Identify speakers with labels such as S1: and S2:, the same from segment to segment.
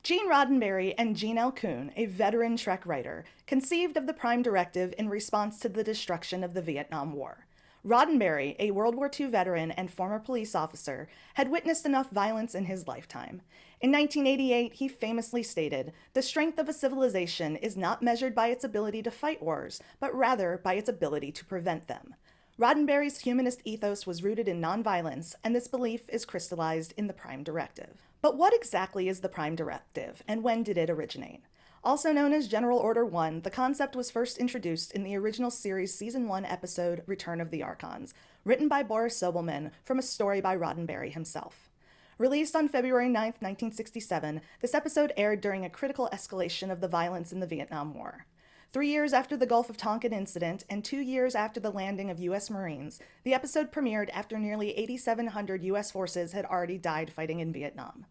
S1: Gene Roddenberry and Gene L. Kuhn, a veteran Trek writer, conceived of the Prime Directive in response to the destruction of the Vietnam War. Roddenberry, a World War II veteran and former police officer, had witnessed enough violence in his lifetime. In 1988, he famously stated, "The strength of a civilization is not measured by its ability to fight wars, but rather by its ability to prevent them." Roddenberry's humanist ethos was rooted in nonviolence, and this belief is crystallized in the Prime Directive. But what exactly is the Prime Directive, and when did it originate? Also known as General Order 1, the concept was first introduced in the original series Season 1 episode Return of the Archons, written by Boris Sobelman from a story by Roddenberry himself. Released on February 9, 1967, this episode aired during a critical escalation of the violence in the Vietnam War. 3 years after the Gulf of Tonkin incident and 2 years after the landing of U.S. Marines, the episode premiered after nearly 8,700 U.S. forces had already died fighting in Vietnam.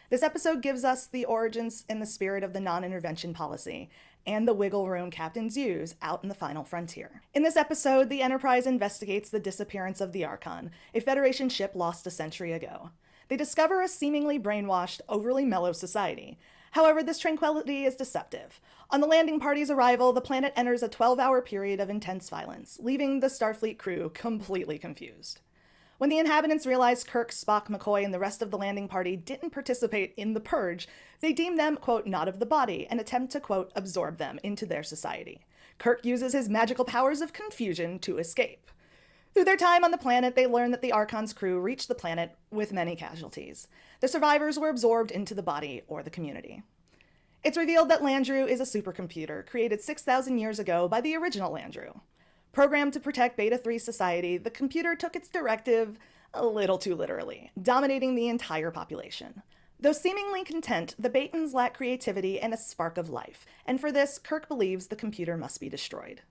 S1: This episode gives us the origins and the spirit of the non-intervention policy, and the wiggle room captains use out in the final frontier. In this episode, the Enterprise investigates the disappearance of the Archon, a Federation ship lost a century ago. They discover a seemingly brainwashed, overly mellow society. However, this tranquility is deceptive. On the landing party's arrival, the planet enters a 12-hour period of intense violence, leaving the Starfleet crew completely confused. When the inhabitants realized Kirk, Spock, McCoy, and the rest of the landing party didn't participate in the purge, they deem them, quote, not of the body, and attempt to, quote, absorb them into their society. Kirk uses his magical powers of confusion to escape. Through their time on the planet, they learn that the Archon's crew reached the planet with many casualties. The survivors were absorbed into the body or the community. It's revealed that Landru is a supercomputer created 6,000 years ago by the original Landru. Programmed to protect Beta 3 society, the computer took its directive a little too literally, dominating the entire population. Though seemingly content, the Betans lack creativity and a spark of life, and for this, Kirk believes the computer must be destroyed.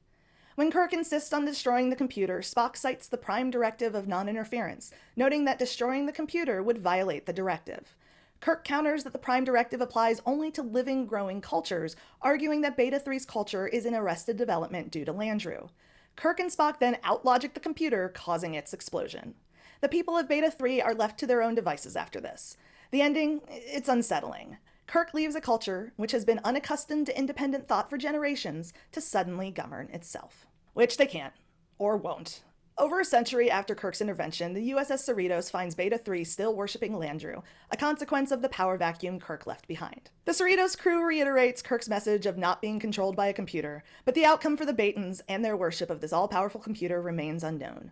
S1: When Kirk insists on destroying the computer, Spock cites the Prime Directive of non-interference, noting that destroying the computer would violate the directive. Kirk counters that the Prime Directive applies only to living, growing cultures, arguing that Beta 3's culture is in arrested development due to Landru. Kirk and Spock then outlogic the computer, causing its explosion. The people of Beta 3 are left to their own devices after this. The ending, it's unsettling. Kirk leaves a culture, which has been unaccustomed to independent thought for generations, to suddenly govern itself. Which they can't, or won't. Over a century after Kirk's intervention, the USS Cerritos finds Beta 3 still worshipping Landru, a consequence of the power vacuum Kirk left behind. The Cerritos crew reiterates Kirk's message of not being controlled by a computer, but the outcome for the Betans and their worship of this all-powerful computer remains unknown.